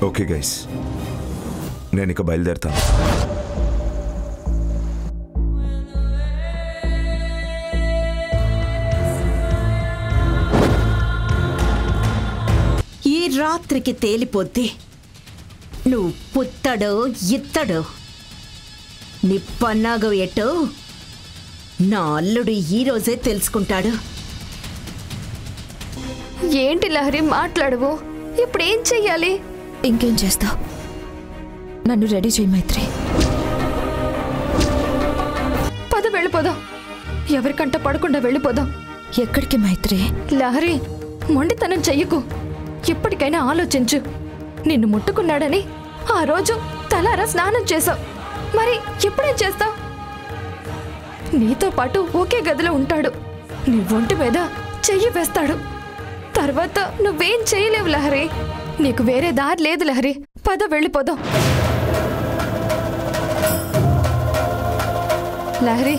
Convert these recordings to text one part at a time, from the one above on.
Okay guys, నేను ఇక బయలుదేరుతాను. ఈ రాత్రికి తేలిపోద్ది నువ్వు పుత్తడో ఇత్తడో. నీ పన్నాగం ఎట్టో నా అల్లుడు ఈరోజే తెలుసుకుంటాడు. ఏంటి లహరి మాట్లాడవు? ఇప్పుడేం చెయ్యాలి? ఇంకేం చేస్తావు? నన్ను రెడీ చేయి మైత్రి. పద వెళ్ళిపోదాం. ఎవరికంట పడకుండా వెళ్ళిపోదాం. ఎక్కడికి మైత్రి? లహరి, మొండితనం చెయ్యకు. ఇప్పటికైనా ఆలోచించు. నిన్ను ముట్టుకున్నాడని ఆ రోజు తలారా స్నానం చేసావు. మరి ఎప్పుడేం చేస్తావు? నీతో పాటు ఒకే గదిలో ఉంటాడు. నీ ఒంటి మీద చెయ్యి వేస్తాడు. తర్వాత నువ్వేం చేయలేవు లహరి. నీకు వేరే దారి లేదు లహరి. పద వెళ్ళిపోదాం. లహరి,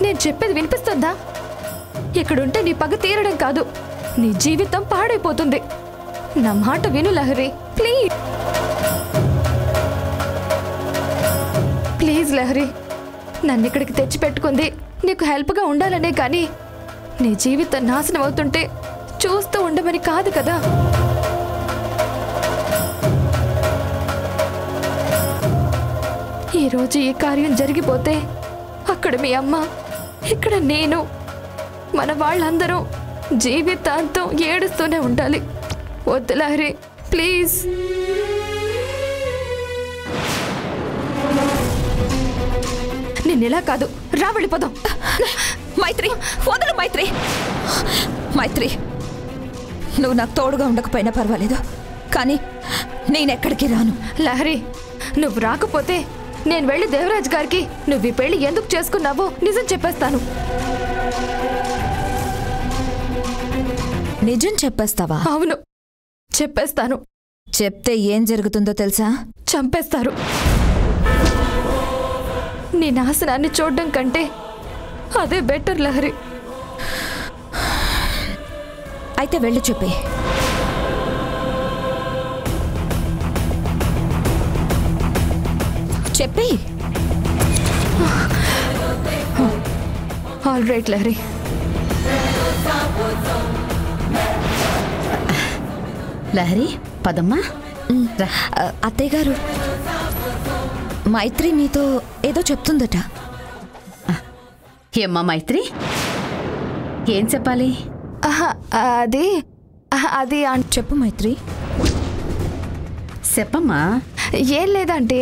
నేను చెప్పేది వినిపిస్తుందా? ఇక్కడుంటే నీ పగ తీరడం కాదు, నీ జీవితం పాడైపోతుంది. నా మాట విను లహరి, ప్లీజ్ ప్లీజ్ లహరి. నన్ను ఇక్కడికి తెచ్చిపెట్టుకుంది నీకు హెల్ప్గా ఉండాలనే కానీ నీ జీవితం నాశనం అవుతుంటే చూస్తూ ఉండమని కాదు కదా. ఈరోజు ఈ కార్యం జరిగిపోతే అక్కడ మీ అమ్మ, ఇక్కడ నేను, మన వాళ్ళందరూ జీవితాంతం ఏడుస్తూనే ఉండాలి. వద్దు లహరి, ప్లీజ్. నిన్నెలా కాదు, రా వెళ్ళిపోదాం. మైత్రి వదలు మైత్రి. మైత్రి, నువ్వు నాకు తోడుగా ఉండకపోయినా పర్వాలేదు, కానీ నేనెక్కడికి రాను. లహరి, నువ్వు రాకపోతే నేను వెళ్ళి దేవరాజ్ గారికి నువ్వు ఈ పెళ్లి ఎందుకు చేసుకున్నావో నిజం చెప్పేస్తాను. నిజం చెప్పేస్తావా? అవును, చెప్పేస్తాను. చెప్తే ఏం జరుగుతుందో తెలుసా? చంపేస్తారు. నీ నాశనాన్ని చూడడం కంటే అదే బెటర్ లహరి. అయితే వెళ్ళి చెప్పి. చెప్పి. All right Lahari. లహరి, పదమ్మా. అత్తయ్య గారు, మైత్రి మీతో ఏదో చెప్తుందట. ఏమ్మా మైత్రి, ఏం చెప్పాలి? అది అది చెప్పు మైత్రి. చెప్పమ్మా. ఏం లేదంటే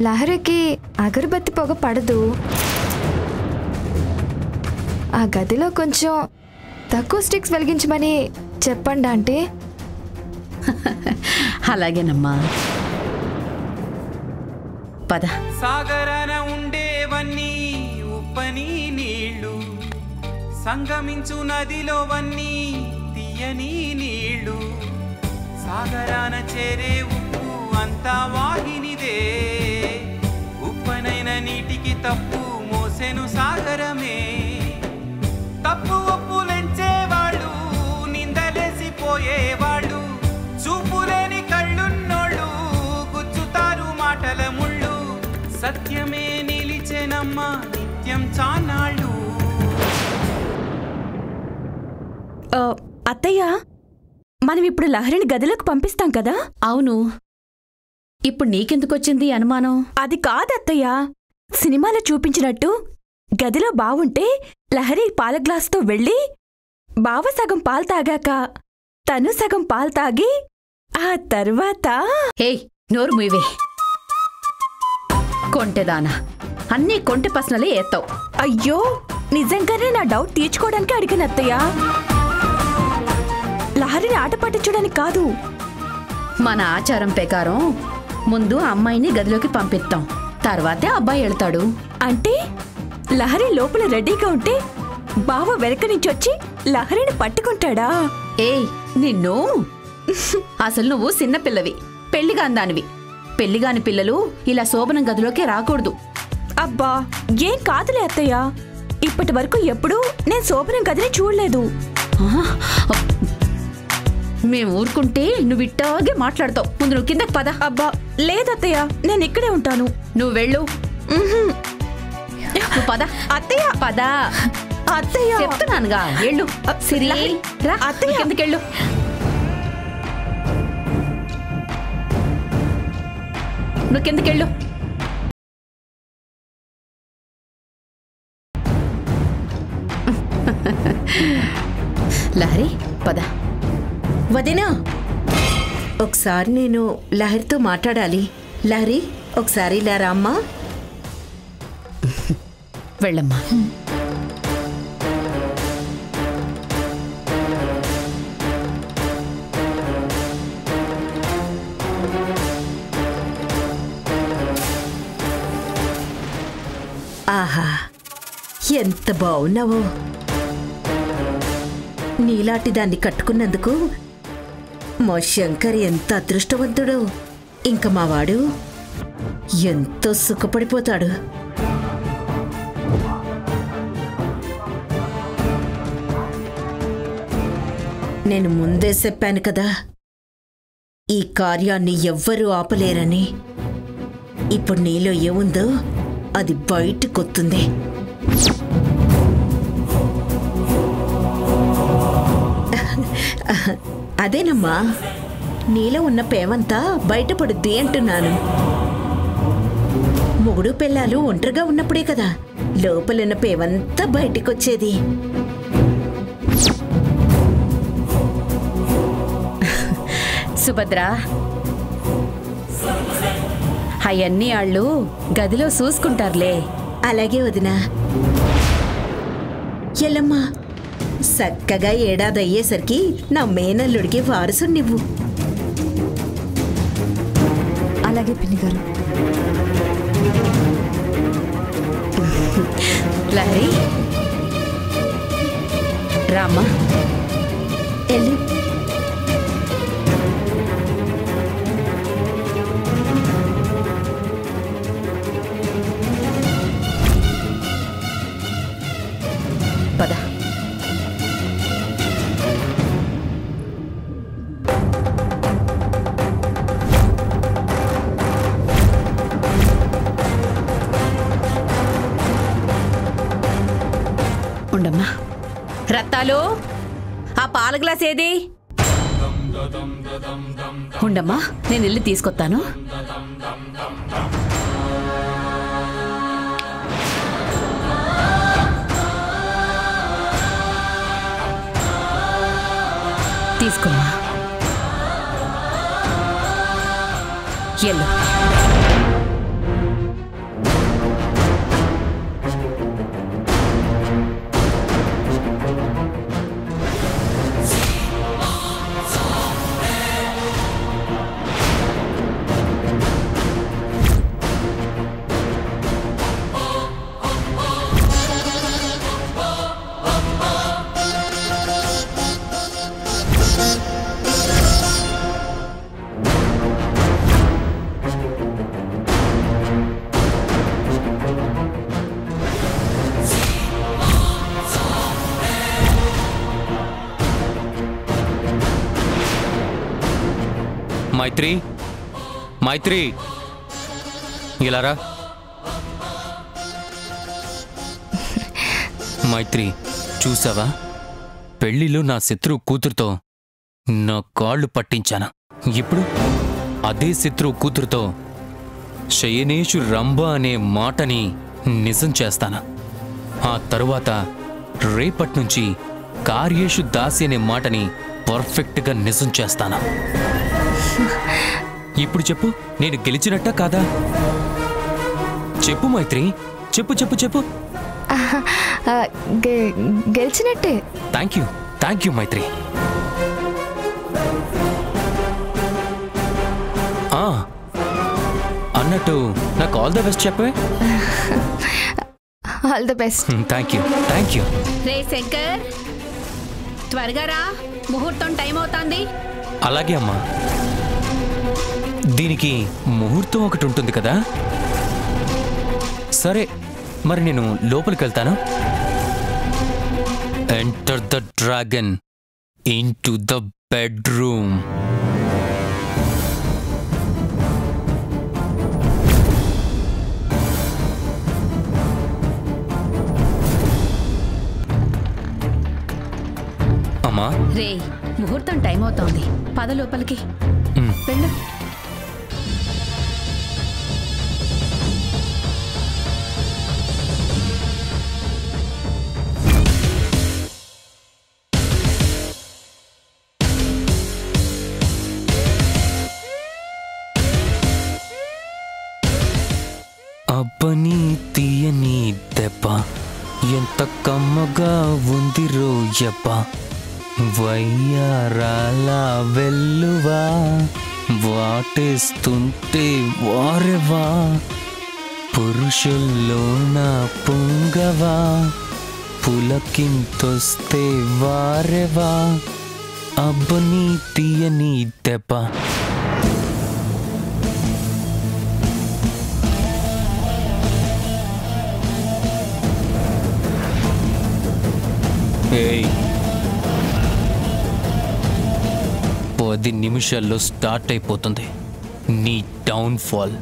లహరికి అగరబత్తి పొగ పడదు. ఆ గదిలో కొంచెం తక్కువ స్టిక్స్ వెలిగించమని చెప్పండి అంటే. అలాగేనమ్మా, పద. సాగరాన ఉండేవన్నీ ఉప్పని నీళ్లు, సంగమించు నదిలోవన్నీ తీయని నీళ్లు. సాగరాన చేరే ఉప్పు అంతా వాహినిదే, ఉప్పనైన నీటికి తప్పు మోసెను సాగరమే. తప్పు ఒప్పులెంచేవాళ్ళు, నిందలేసిపోయేవాళ్ళు, చూపులేని కళ్ళున్నోళ్ళు గుచ్చుతారు మాటల ముళ్ళు. సత్యమే నిలిచెనమ్మ నిత్యం చానాళ్ళు. అత్తయ్య, మనం ఇప్పుడు లహరిని గదిలోకి పంపిస్తాం కదా? అవును. ఇప్పుడు నీకెందుకొచ్చింది అనుమానం? అది కాదత్తయ్య, సినిమాలో చూపించినట్టు గదిలో బావుంటే లహరి పాల గ్లాసుతో వెళ్ళి బావ సగం పాలు తాగాక తను సగం పాలు తాగి ఆ తర్వాత. ఏయ్, నోరు మూయవే. కొంటెదానా, అన్నీ కొంటె ప్రశ్నలే ఏత్తావు. అయ్యో, నిజంగానే నా డౌట్ తీర్చుకోవడానికి అడిగిన అత్తయ్య, లహరిని ఆట పట్టించడానికి కాదు. మన ఆచారం ప్రకారం ముందు అమ్మాయిని గదిలోకి పంపిస్తాం, తర్వాతే అబ్బాయి వెళ్తాడు. అంటే లహరి లోపల రెడీగా ఉంటే బావ వెనక నుంచి వచ్చి లహరిని పట్టుకుంటాడా? ఏయ్ నిన్ను, అసలు నువ్వు చిన్నపిల్లవి, పెళ్లిగాని దానివి. పెళ్లిగాని పిల్లలు ఇలా శోభనం గదిలోకి రాకూడదు. అబ్బా, ఏం కాదులే అత్తయ్య, ఇప్పటి వరకు ఎప్పుడూ నేను శోభనం గదిని చూడలేదు. మేము ఊరుకుంటే నువ్వు ఇట్టాగే మాట్లాడతావు. ముందు నువ్వు కిందకి పద. అబ్బా లేదత్తయ్య, నేను ఇక్కడే ఉంటాను. నువ్వు వెళ్ళు. నువ్వు పద అత్తయ్య. పద అత్తయ్య చెప్తున్నానుగా, వెళ్ళు. సిరి రా, అత్తయ్య. కిందకెళ్ళు. నువ్వు కిందకెళ్ళు. లహరి పద. వదినా, ఒకసారి నేను లహరితో మాట్లాడాలి. లహరి, ఒకసారి ఇలా రామ్మా. వెళ్ళమ్మా. ఆహా, ఎంత బాగున్నావో. నీలాంటి దాన్ని కట్టుకున్నందుకు మా శంకర్ ఎంత అదృష్టవంతుడో. ఇంక మావాడు ఎంతో సుఖపడిపోతాడు. నేను ముందే చెప్పాను కదా, ఈ కార్యాన్ని ఎవ్వరూ ఆపలేరని. ఇప్పుడు నీలో ఏముందో అది బయటకొస్తుంది. అదేనమ్మా, నీలో ఉన్న ప్రేమంతా బయటపడుద్ది అంటున్నాను. మొగుడు పిల్లలు ఒంటరిగా ఉన్నప్పుడే కదా లోపలున్న ప్రేమంతా బయటకొచ్చేది. సుభద్ర, అవన్నీ వాళ్ళు గదిలో చూసుకుంటారులే. అలాగే వదినా. ఎల్లమ్మా, చక్కగా ఏడాది అయ్యేసరికి నా మేనల్లుడికి వారసు నువ్వు. అలాగే పిన్ని గారు. లహరి రామ్మా, ఎల్లు. పద. ఉండమ్మా. రత్తాలు, ఆ పాల గ్లాస్ ఏది? ఉండమ్మా, నేను వెళ్ళి తీసుకొస్తాను. తీసుకోమ్మా. ఎల్లు. మైత్రి, మైత్రి, ఇలా రా. మైత్రి, చూసావా, పెళ్లిలో నా శత్రువు కూతురుతో నా కాళ్ళు పట్టించాను. ఇప్పుడు అదే శత్రువు కూతురుతో శయనేషు రంభ అనే మాటని నిజం చేస్తాను. ఆ తరువాత రేపట్నుంచి కార్యేషు దాసి అనే మాటని పర్ఫెక్ట్గా నిజం చేస్తాను. ఇప్పుడు చెప్పు, నేను గెలిచినట్టా కాదా? చెప్పు మైత్రి, చెప్పు చెప్పు చెప్పు. గెలిచినట్టే. Thank you Maitri. అన్నట్టు నాకు ఆల్ ద బెస్ట్ చెప్పే. All the best. Thank you. రే శంకర్, త్వరగా రా, ముహూర్తం టైం అవుతాంది. అలాగే అమ్మా. దీనికి ముహూర్తం ఒకటి ఉంటుంది కదా. సరే, మరి నేను లోపలికి వెళ్తాను. Enter the dragon into the bedroom. అమ్మా, రే ముహూర్తం టైం అవుతోంది, పద లోపలికి వెళ్ళు. అబ్బని తీయని దెబ్బ ఎంత కమ్మగా ఉంది రోయప్ప. వయ్యారాల వెల్లువా వాటేస్తుంటే వారెవా, పురుషుల్లో నా పొంగవా, పులకింతొస్తే వారెవా. అబ్బని తీయని దెబ్బ. ఏయ్, 10 నిమిషాల్లో స్టార్ట్ అయిపోతుంది నీ డౌన్ఫాల్.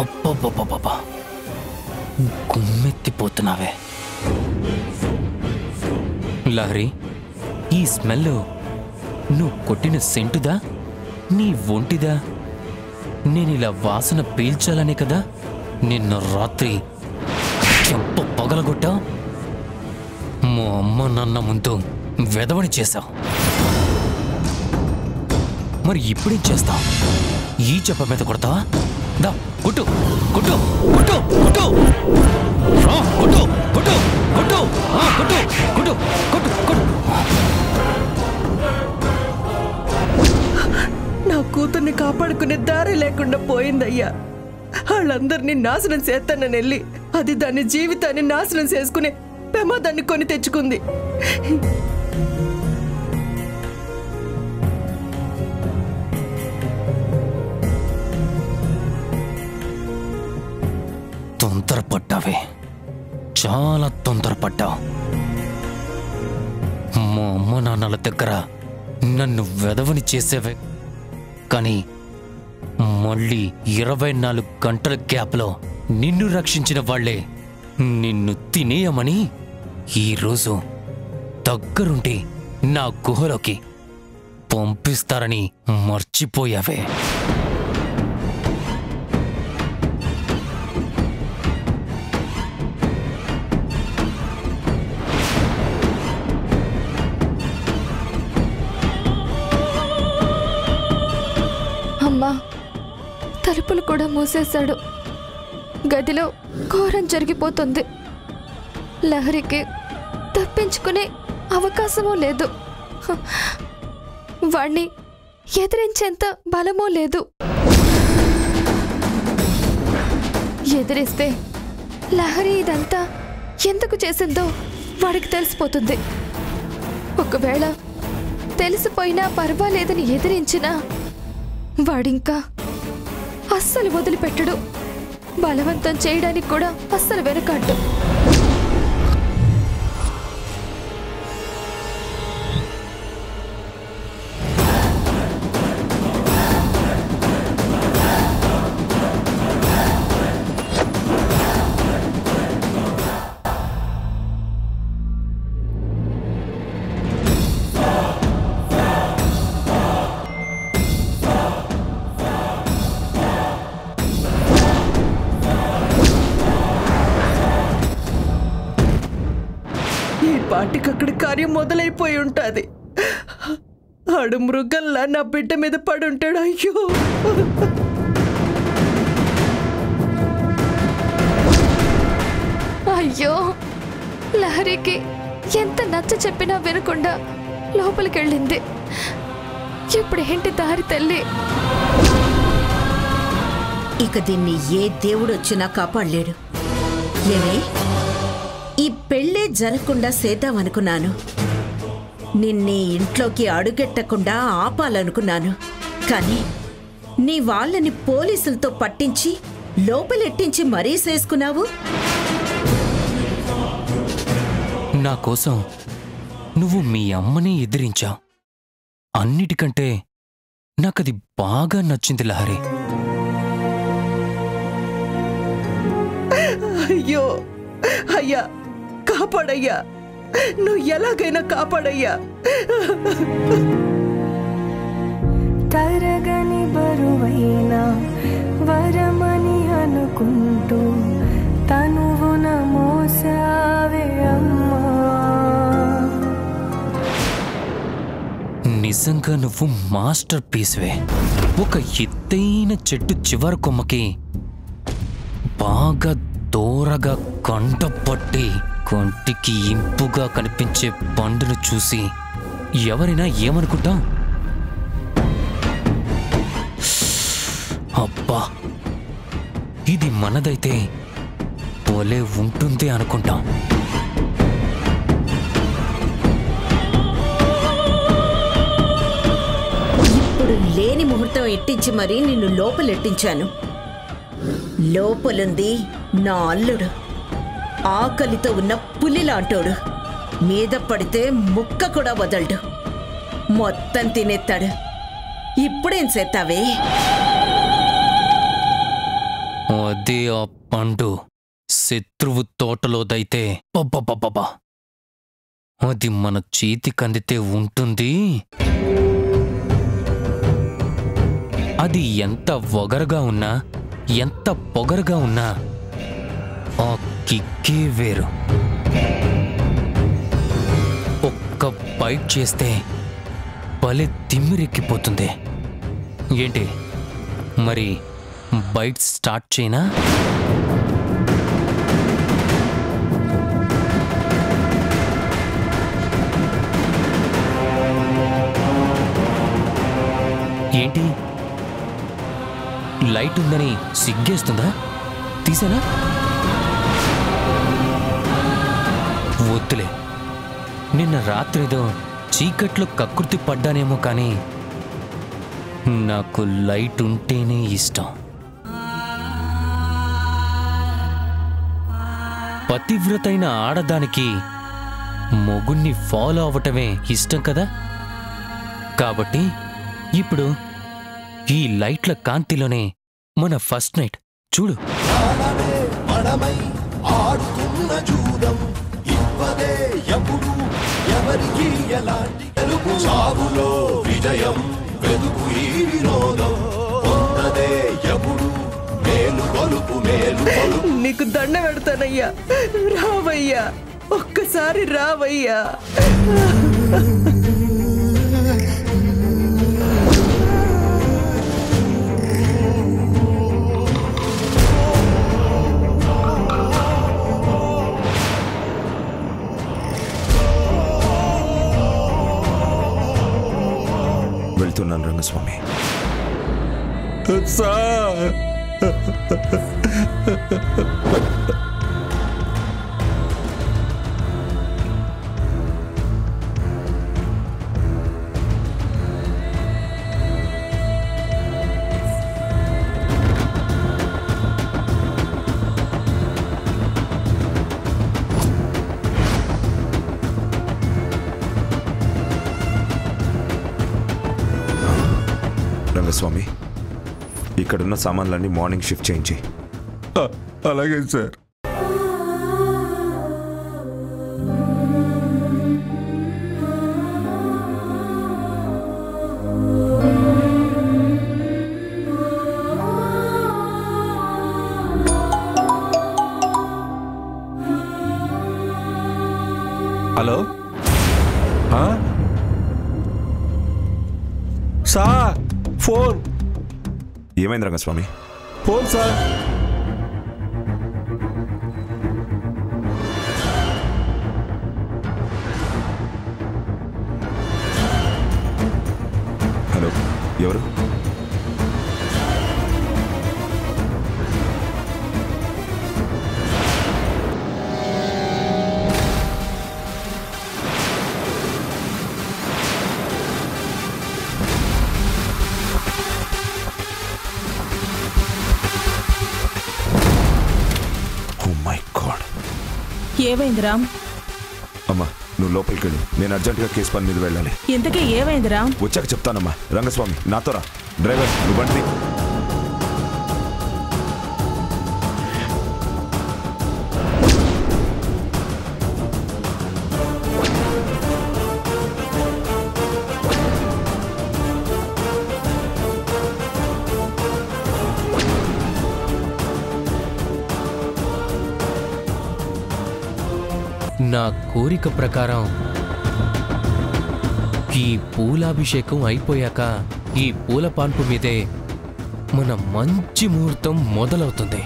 అబ్బబ్బబ్బబ్బా, గుమ్మెత్తిపోతున్నావే. లహరి, ఈ స్మెల్ నువ్వు కొట్టిన సెంటుదా, నీ ఒంటిదా? నేనిలా వాసన పీల్చాలనే కదా నిన్న రాత్రి చెంప పగలగొట్టా. మా అమ్మ నాన్న ముందు వెదవని చేశావు, మరి ఇప్పుడేం చేస్తావు? ఈ చెప్ప మీద కొడతావా? దా కొట్టు కొట్టు కొట్టు కొట్టు కొట్టు కొట్టు కొట్టు కొట్టు కొట్టు కొట్టు కొట్టు. నా కూతుర్ని కాపాడుకునే దారి లేకుండా పోయిందయ్యా. వాళ్ళందరినీ నాశనం చేస్తానని వెళ్ళి అది దాని జీవితాన్ని నాశనం చేసుకునే ప్రమాదాన్ని కొని తెచ్చుకుంది. తొందరపడ్డావే, చాలా తొందరపడ్డావు. మా అమ్మ నాన్నల దగ్గర నన్ను వెదవని చేసేవే, కానీ మళ్ళీ 24 గంటల గ్యాప్లో నిన్ను రక్షించిన వాళ్లే నిన్ను తినేయమని ఈరోజు దగ్గరుండి నా గుహలోకి పంపిస్తారని మర్చిపోయావే. అమ్మా, తలుపులు కూడా మూసేశాడు. గదిలో ఘోరం జరిగిపోతుంది. లహరికి తప్పించుకునే అవకాశమూ లేదు. వాణ్ణి ఎదిరించేంత బలమూ లేదు. ఎదిరిస్తే లహరి ఇదంతా ఎందుకు చేసిందో వాడికి తెలిసిపోతుంది. ఒకవేళ తెలిసిపోయినా పర్వాలేదని ఎదిరించినా వాడింకా అస్సలు వదిలిపెట్టడు. బలవంతం చేయడానికి కూడా అస్సలు వెనకాడ్డు. పాటికక్కడ కార్యం మొదలైపోయి ఉంటుంది. ఆడు మృగంలా నా బిడ్డ మీద పడుంటాడు. అయ్యో, అయ్యో, లహరికి ఎంత నచ్చ చెప్పినా వినకుండా లోపలికెళ్ళింది. ఇప్పుడు ఏంటి దారి తల్లి? ఇక దీన్ని ఏ దేవుడు వచ్చినా కాపాడలేడు. ఏమే, ఈ పెళ్ళే జరగకుండా చేద్దామనుకున్నాను. నిన్నే ఇంట్లోకి అడుగెట్టకుండా ఆపాలనుకున్నాను. కానీ నీ వాళ్ళని పోలీసులతో పట్టించి లోపలెట్టించి మరీ చేసుకున్నావు. నా కోసం నువ్వు మీ అమ్మని ఎదిరించావు. అన్నిటికంటే నాకది బాగా నచ్చింది లహరి. అయ్యో అయ్యా, కాపాడయ్యా, నువ్వు ఎలాగైనా కాపాడయ్యా. తరగని బరువైనా వరమని అనుకుంటూ తనువున మోసావే అమ్మా. నిజంగా నువ్వు మాస్టర్ పీస్వే. ఒక ఎత్తైన చెట్టు చివరి కొమ్మకి బాగా దూరగా కంటపట్టి కంటికి ఇంపుగా కనిపించే పండును చూసి ఎవరైనా ఏమనుకుంటాం? అబ్బా, ఇది మనదైతే పోలే ఉంటుంది అనుకుంటాం. ఇప్పుడు లేని ముహూర్తం ఎట్టించి మరీ నిన్ను లోపలెట్టించాను. లోపలుంది నా అల్లుడు, ఆకలితో ఉన్న పులిలాంటోడు. మీద పడితే ముక్క కూడా వదలడు, మొత్తం తినేస్తాడు. ఇప్పుడేం చేస్తావే? అదే ఆ పండు శత్రువు తోటలోదైతే పబ్బబ్బబ్బా, అది మన చేతికందితే ఉంటుంది. అది ఎంత వగరుగా ఉన్నా, ఎంత పొగరుగా ఉన్నా ఆ కిక్కే వేరు. ఒక్క బైట్ చేస్తే భలే తిమ్మిరెక్కిపోతుంది. ఏంటి మరి, బైట్ స్టార్ట్ చేయనా? ఏంటి, లైట్ ఉందని సిగ్గేస్తుందా? తీసానా? వద్దులే, నిన్న రాత్రిదో చీకట్లో కక్కుర్తి పడ్డానేమో కానీ నాకు లైట్ ఉంటేనే ఇష్టం. పతివ్రతైన ఆడదానికి మొగుణ్ణి ఫాలో అవటమే ఇష్టం కదా. కాబట్టి ఇప్పుడు ఈ లైట్ల కాంతిలోనే మన ఫస్ట్ నైట్ చూడు. నీకు దండ పెడతానయ్యా, రావయ్యా, ఒక్కసారి రావయ్యా. వెళ్తున్నాను రంగస్వామి. రంగస్వామి, ఇక్కడున్న సామాన్లన్నీ మార్నింగ్ షిఫ్ట్ చేయించి. అలాగే సార్. Hello sir, phone. ఏమైంది రంగస్వామి? Phone sir. హలో, ఎవరు? My god. ఏమైంది రామ్? అమ్మా నువ్వు లోపలికి వెళ్ళు, నేను అర్జెంటుగా కేసు పని మీద వెళ్ళాలి. ఇంతకీ ఏమైంది రామ్? వచ్చాక చెప్తానమ్మా. రంగస్వామి నాతో రా. డ్రైవర్ నువ్వు బండి. నా కోరిక ప్రకారం ఈ పూలాభిషేకం అయిపోయాక ఈ పూల పాన్పు మీదే మన మంచి ముహూర్తం మొదలవుతుంది.